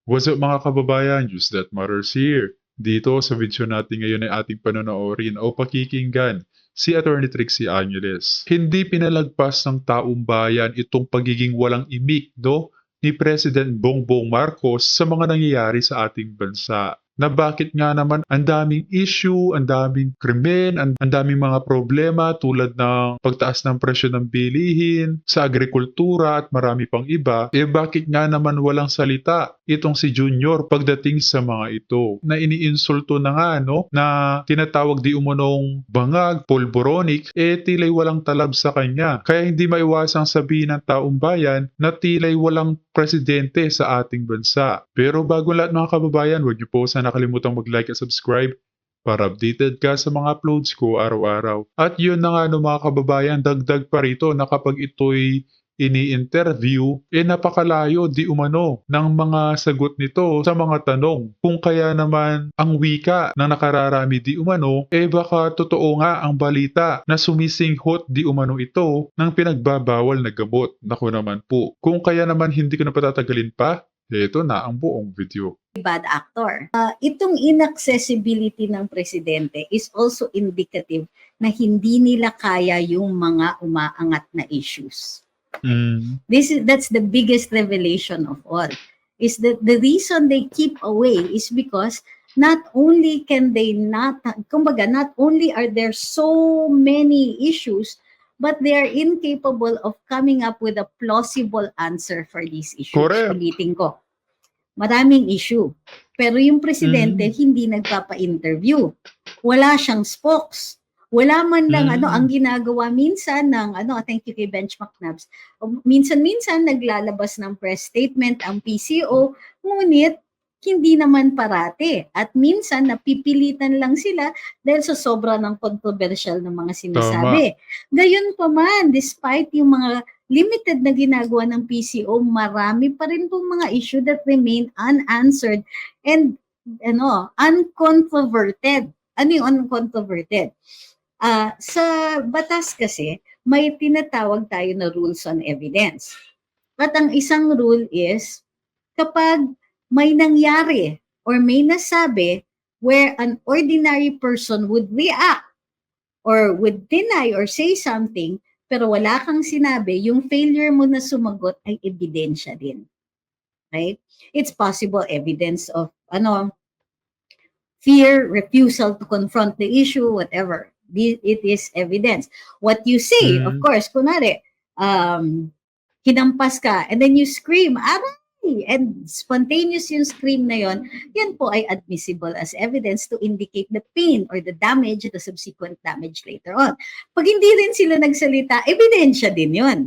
What's up mga kababayan? News that matters here. Dito sa video natin ngayon ay ating panonoorin o pakikinggan si Attorney Trixie Angeles. Hindi pinalagpas ng taong bayan itong pagiging walang imik, no, ni President Bongbong Marcos sa mga nangyayari sa ating bansa. Na bakit nga naman ang daming issue, ang daming krimen, ang daming mga problema tulad ng pagtaas ng presyo ng bilihin, sa agrikultura at marami pang iba, bakit nga naman walang salita itong si Junior pagdating sa mga ito na iniinsulto na nga no na tinatawag di umunong bangag, polboronic, tila'y walang talab sa kanya. Kaya hindi maiwasang sabihin ng taong bayan na tila'y walang presidente sa ating bansa. Pero bago lahat mga kababayan, huwag niyo po sana nakalimutang mag-like at subscribe para updated ka sa mga uploads ko araw-araw. At yun na nga no mga kababayan, dagdag pa rito na kapag ito'y ini-interview, napakalayo di umano ng mga sagot nito sa mga tanong. Kung kaya naman ang wika na nakararami di umano, baka totoo nga ang balita na sumisinghot di umano ito ng pinagbabawal na gamot. Naku naman po. Kung kaya naman hindi ko na patatagalin pa, ito na ang buong video. Bad actor. Itong inaccessibility ng presidente is also indicative na hindi nila kaya yung mga umaangat na issues. That's the biggest revelation of all. Is that the reason they keep away is because not only can they not, kumbaga, not only are there so many issues, but they are incapable of coming up with a plausible answer for these issues. Correct. Ulitin ko. Maraming issue. Pero yung presidente hindi nagpapa-interview. Wala siyang spokes. Wala man lang ang ginagawa minsan ng thank you kay Benchmark Nabs. Minsan-minsan naglalabas ng press statement ang PCO, ngunit hindi naman parate. At minsan napipilitan lang sila dahil sa sobra ng controversial ng mga sinasabi. Gayon pa man, despite yung mga limited na ginagawa ng PCO, marami pa rin pong mga issue that remain unanswered and uncontroverted. Ano yung uncontroverted? Sa batas kasi, may tinatawag tayo na rules on evidence. At ang isang rule is, kapag may nangyari or may nasabi where an ordinary person would react or would deny or say something, pero wala kang sinabi, yung failure mo na sumagot ay ebidensya din. Right? It's possible evidence of fear, refusal to confront the issue, whatever. It is evidence. What you say, of course, kunwari, hinampas ka, and then you scream, aray! And spontaneous yung scream na yon, yan po ay admissible as evidence to indicate the pain or the damage, the subsequent damage later on. Pag hindi rin sila nagsalita, ebidensya din yon.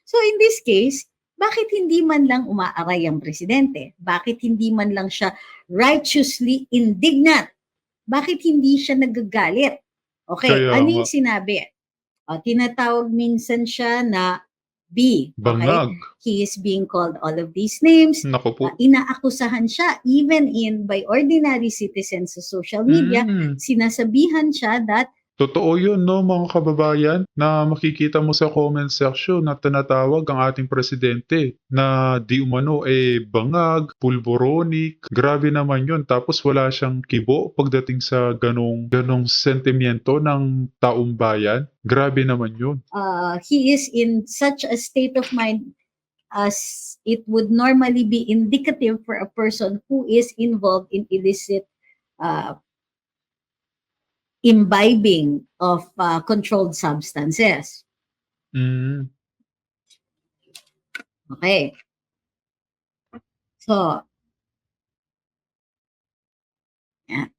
So in this case, bakit hindi man lang umaaray ang presidente? Bakit hindi man lang siya righteously indignant? Bakit hindi siya nagagalit? Okay, ano yung sinabi? Tinatawag minsan siya na B. Bangag. Okay? He is being called all of these names. Inaakusahan siya even by ordinary citizens sa social media. Sinasabihan siya that totoo yun, no, mga kababayan, na makikita mo sa comment section na tinatawag ang ating presidente na di umano bangag, pulboronic, grabe naman yun. Tapos wala siyang kibo pagdating sa ganong sentimiento ng taong bayan. Grabe naman yun. He is in such a state of mind as it would normally be indicative for a person who is involved in illicit imbibing of controlled substances. Okay. So, yeah.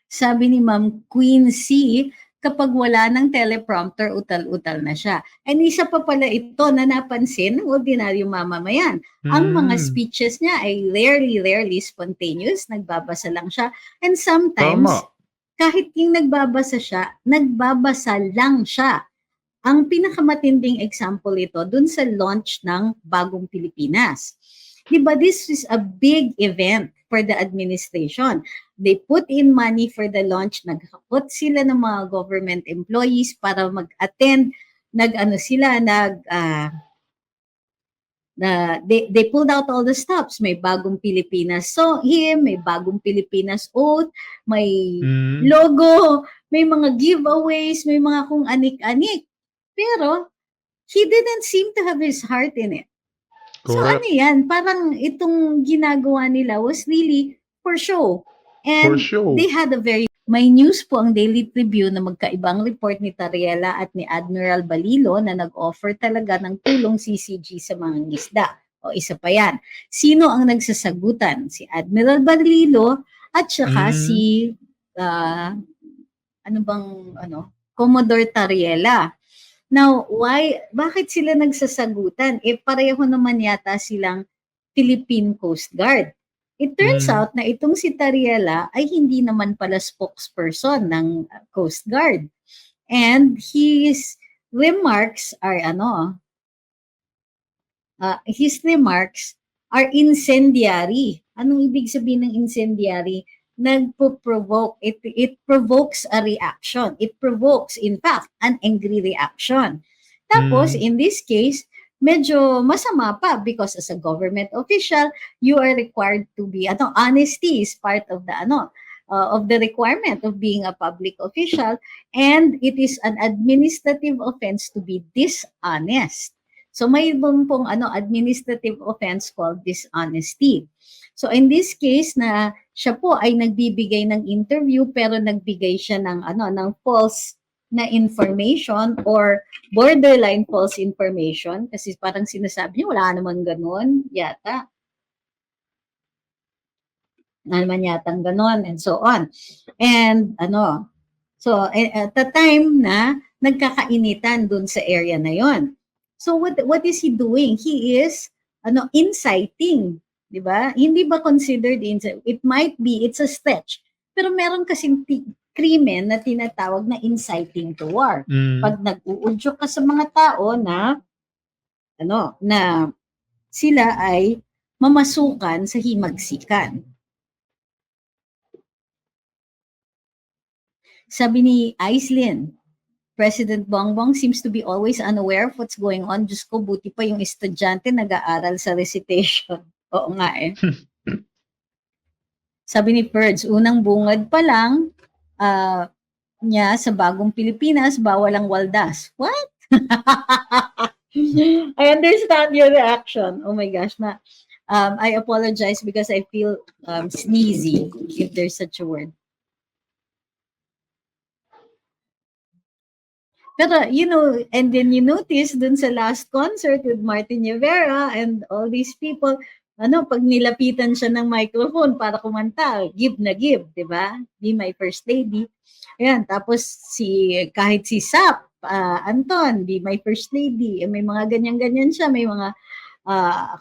Sabi ni Ma'am Queen C, kapag wala ng teleprompter, utal-utal na siya. And isa pa pala ito na napansin ng ordinaryong mamamayan. Ang mga speeches niya ay rarely spontaneous, nagbabasa lang siya. And sometimes, kahit yung nagbabasa lang siya. Ang pinakamatinding example ito dun sa launch ng Bagong Pilipinas. Diba, this is a big event for the administration. They put in money for the launch, nagkakot sila ng mga government employees para mag-attend, they pulled out all the stops. May bagong Pilipinas hymn, may bagong Pilipinas oath, may logo, may mga giveaways, may mga kung anik-anik. Pero he didn't seem to have his heart in it. So Correct. ano yan, parang itong ginagawa nila was really for show. And For show. they had a very... May news po ang Daily Tribune na magkaibang report ni Tariela at ni Admiral Balilo na nag-offer talaga ng tulong CCG sa mga ngisda. O isa pa yan. Sino ang nagsasagutan? Si Admiral Balilo at saka si Commodore Tariela. Now, bakit sila nagsasagutan? Pareho naman yata silang Philippine Coast Guard. It turns out na itong si Tariela ay hindi naman pala spokesperson ng Coast Guard. And his remarks are incendiary. Anong ibig sabihin ng incendiary? Nagpo-provoke. It provokes a reaction. It provokes, in fact, an angry reaction. Tapos, in this case, medyo masama pa because as a government official, you are required to be, honesty is part of the requirement of being a public official, and it is an administrative offense to be dishonest. So may pong administrative offense called dishonesty. So in this case na siya po ay nagbibigay ng interview pero nagbigay siya ng false na information or borderline false information kasi parang sinasabi niya wala naman ganoon yata. Wala naman yatang ganoon and so on. And so at the time na nagkakainitan dun sa area na yon. So what is he doing? He is inciting, 'di ba? Hindi ba considered incite? It might be, it's a stretch. Pero meron kasing krimen na tinatawag na inciting to war. Pag nag-uudyok ka sa mga tao na na sila ay mamasukan sa himagsikan. Sabi ni Aislinn, President Bongbong seems to be always unaware of what's going on. Diyos ko, buti pa yung estudyante nag-aaral sa recitation. Oo nga eh. Sabi ni Ferds, unang bungad pa lang niya sa bagong Pilipinas, bawal ang waldas. What? I understand your reaction. Oh my gosh. I apologize because I feel sneezy, if there's such a word. Pero, and then you notice dun sa last concert with Martin Rivera and all these people, pag nilapitan siya ng microphone para kumanta, give na give, di ba? Be my first lady. Ayan, tapos kahit si Sap, Anton, be my first lady. May mga ganyan-ganyan siya, may mga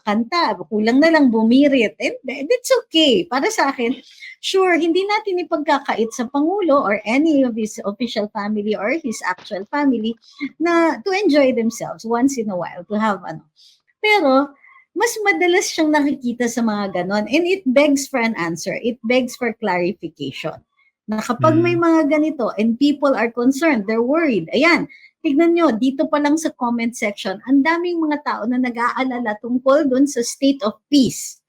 kanta, kulang na lang bumirit. And that's okay. Para sa akin, sure, hindi natin ipagkakait sa Pangulo or any of his official family or his actual family na to enjoy themselves once in a while, to have Pero, mas madalas siyang nakikita sa mga ganon. And it begs for an answer. It begs for clarification. Na kapag may mga ganito and people are concerned, they're worried. Ayan, tignan nyo, dito pa lang sa comment section, ang daming mga tao na nag-aalala tungkol dun sa state of peace.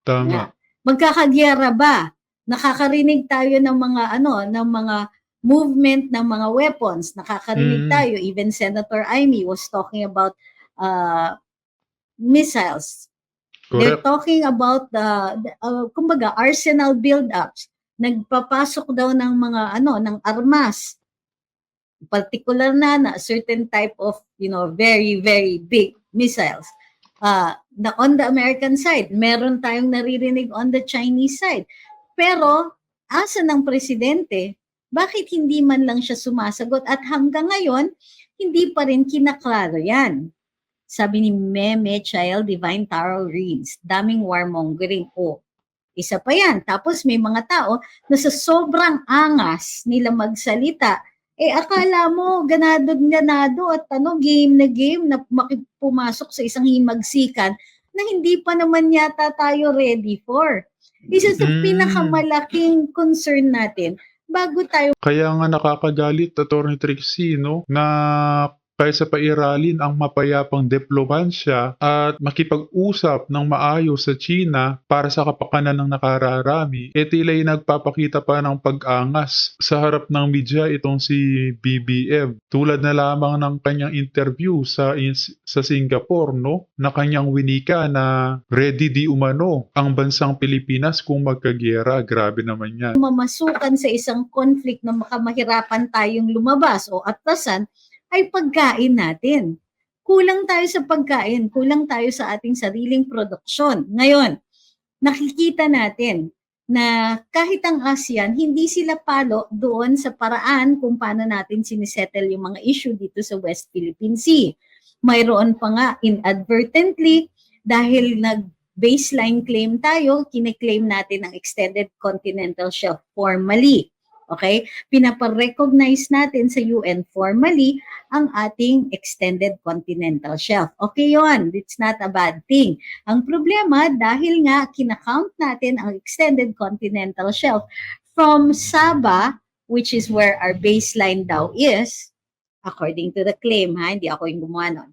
Tama. Magkakagyera ba? Nakakarinig tayo ng mga ng mga movement ng mga weapons. Nakakarinig tayo. Even Senator Amy was talking about missiles. Correct. They're talking about kumbaga arsenal build-ups. Nagpapasok daw ng mga ng armas. Particular na certain type of very very big missiles. On the American side, meron tayong naririnig on the Chinese side. Pero asa ng presidente, bakit hindi man lang siya sumasagot at hanggang ngayon hindi pa rin kinaklaro yan. Sabi ni Meme Child Divine Tarot Reads, daming warmongering. Isa pa yan. Tapos may mga tao na sa sobrang angas nila magsalita, akala mo ganado at game na pumasok sa isang himagsikan na hindi pa naman yata tayo ready for. Isa sa pinakamalaking concern natin bago tayo. Kaya nga nakakagalit, Atty. Trixie, no? Na kaya sa pairalin ang mapayapang diplomansya at makipag-usap ng maayos sa China para sa kapakanan ng nakararami, tila'y nagpapakita pa ng pag-angas sa harap ng media itong si BBM. Tulad na lamang ng kanyang interview sa Singapore, no? Na kanyang winika na ready di umano ang bansang Pilipinas kung magkagiyera. Grabe naman yan. Mamasukan sa isang conflict na makamahirapan tayong lumabas o atasan ay pagkain natin. Kulang tayo sa pagkain, kulang tayo sa ating sariling produksyon. Ngayon, nakikita natin na kahit ang ASEAN, hindi sila palo doon sa paraan kung paano natin sinisettle yung mga issue dito sa West Philippine Sea. Mayroon pa nga inadvertently dahil nag-baseline claim tayo, kine-claim natin ang extended continental shelf formally. Okay? Pinaparecognize natin sa UN formally ang ating extended continental shelf. Okay yon, it's not a bad thing. Ang problema, dahil nga kinakount natin ang extended continental shelf from Sabah, which is where our baseline daw is, according to the claim, hindi ako yung gumawa nun.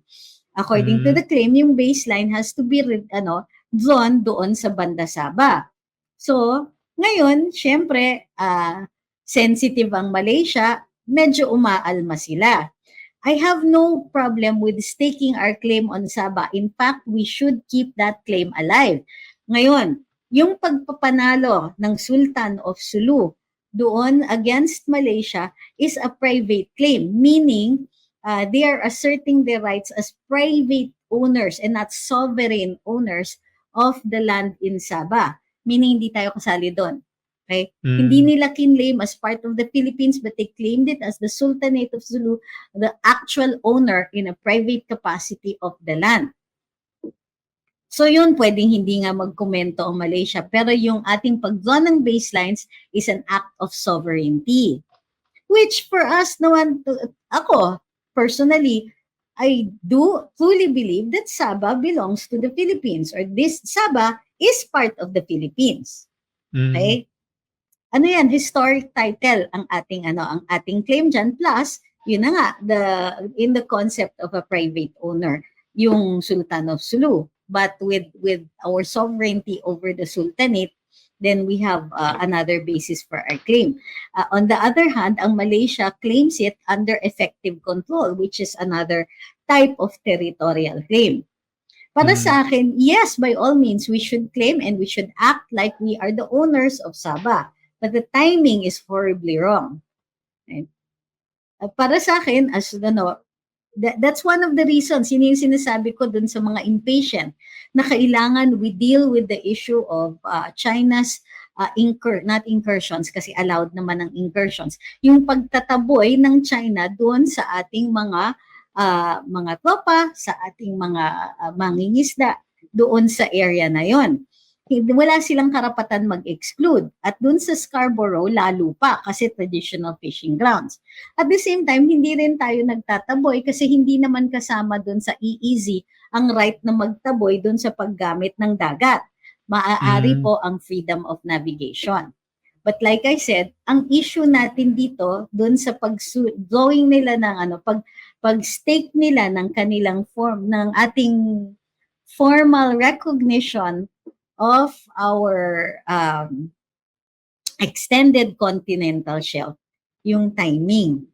According to the claim, yung baseline has to be drawn doon sa banda Sabah. So, ngayon, syempre, sensitive ang Malaysia, medyo umaalma sila. I have no problem with staking our claim on Sabah. In fact, we should keep that claim alive. Ngayon, yung pagpapanalo ng Sultan of Sulu doon against Malaysia is a private claim, meaning they are asserting their rights as private owners and not sovereign owners of the land in Sabah. Meaning hindi tayo kasali doon. Okay? Hindi nila kinlaim as part of the Philippines, but they claimed it as the Sultanate of Sulu, the actual owner in a private capacity of the land. So yun, pwedeng hindi nga magkomento ang Malaysia, pero yung ating pag-draw ng baselines is an act of sovereignty. Which for us naman, ako, personally, I do truly believe that Sabah belongs to the Philippines, or this Sabah is part of the Philippines. Okay? Ano yan, historic title ang ating claim dyan, plus yun na nga in the concept of a private owner, yung Sultan of Sulu, but with our sovereignty over the sultanate, then we have another basis for our claim. On the other hand, ang Malaysia claims it under effective control, which is another type of territorial claim. Para sa akin, yes, by all means, we should claim and we should act like we are the owners of Sabah. But the timing is horribly wrong. Okay? Para sa akin, as that's one of the reasons, yun yung sinasabi ko dun sa mga impatient, na kailangan we deal with the issue of China's not incursions, kasi allowed naman ang incursions, yung pagtataboy ng China doon sa ating mga tropa, sa ating mga mangingisda doon sa area na yon. Wala silang karapatan mag-exclude. At dun sa Scarborough, lalo pa kasi traditional fishing grounds. At the same time, hindi rin tayo nagtataboy kasi hindi naman kasama dun sa EEZ ang right na magtaboy dun sa paggamit ng dagat. Maaari po ang freedom of navigation. But like I said, ang issue natin dito dun sa drawing nila ng pag-stake nila ng kanilang form, ng ating formal recognition of our extended continental shelf, yung timing.